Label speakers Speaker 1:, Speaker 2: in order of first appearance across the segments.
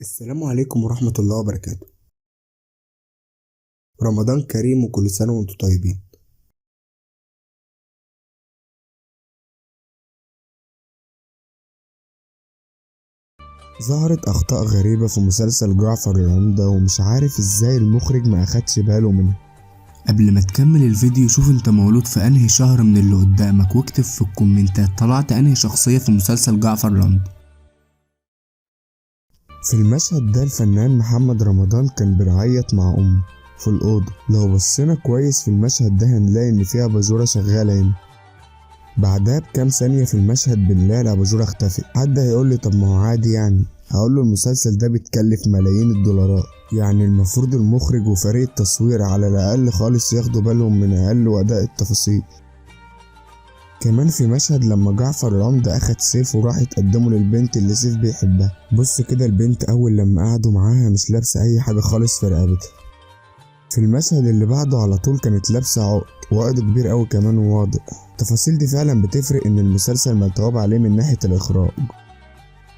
Speaker 1: السلام عليكم ورحمة الله وبركاته. رمضان كريم وكل سنة وانتم طيبين. ظهرت أخطاء غريبة في مسلسل جعفر العمدة ومش عارف ازاي المخرج ما أخدش باله منها. قبل ما تكمل الفيديو شوف انت مولود في انهي شهر من اللي قدامك واكتب في الكومنتات طلعت انهي شخصية في مسلسل جعفر العمدة. في المشهد ده الفنان محمد رمضان كان بيعيط مع أمه في الأوضة. لو بصينا كويس في المشهد ده هنلاقي إن فيها أباجورة شغالة هنا. بعدها بكام ثانية في المشهد بنلاقي الأباجورة اختفت. حد هيقول لي طب ما هو عادي يعني، هقول له المسلسل ده بيتكلف ملايين الدولارات، يعني المفروض المخرج وفريق التصوير على الأقل خالص ياخدوا بالهم من أقل وأداء التفاصيل. كمان في مشهد لما جعفر العمدة أخد سيف وراح يتقدمه للبنت اللي سيف بيحبها. بص كده البنت أول لما قعدوا معاها مش لابسة أي حاجة خالص في رقبتها. في المشهد اللي بعده على طول كانت لابسة وعقد كبير أوي كمان وواضح. التفاصيل دي فعلا بتفرق إن المسلسل متعوب عليه من ناحية الإخراج.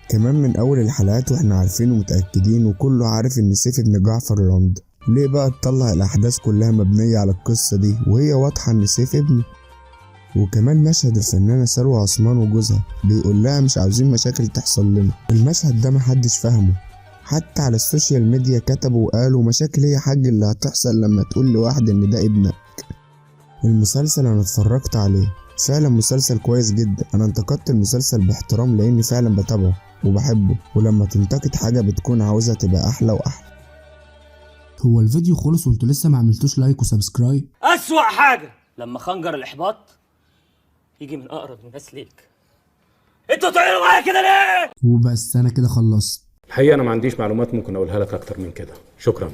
Speaker 1: كمان من أول الحلقات واحنا عارفين ومتأكدين وكله عارف إن سيف ابن جعفر العمدة. ليه بقى تطلع الأحداث كلها مبنية على القصة دي وهي واضحة إن سيف ابنه؟ وكمان مشهد الفنانة سلوى عثمان وجوزها بيقول لها مش عاوزين مشاكل تحصل لنا. المشهد ده محدش فاهمه، حتى على السوشيال ميديا كتبوا وقالوا مشاكل هي حاج اللي هتحصل لما تقول لواحد ان ده ابنك. المسلسل انا اتفرجت عليه فعلا مسلسل كويس جدا. انا انتقدت المسلسل باحترام لاني فعلا بتابعه وبحبه، ولما تنتقد حاجة بتكون عاوزها تبقى احلى واحلى.
Speaker 2: هو الفيديو خلص وانتوا لسه ما عملتوش لايك وسبسكرايب؟
Speaker 3: أسوأ حاجة لما خنجر الإحباط يجي من أقرب الناس ليك. انتوا تعملوا معايا كده ليه؟
Speaker 2: وبس انا كده خلصت.
Speaker 4: الحقيقة أنا ما عنديش معلومات ممكن أقولها لك أكتر من كده. شكرا.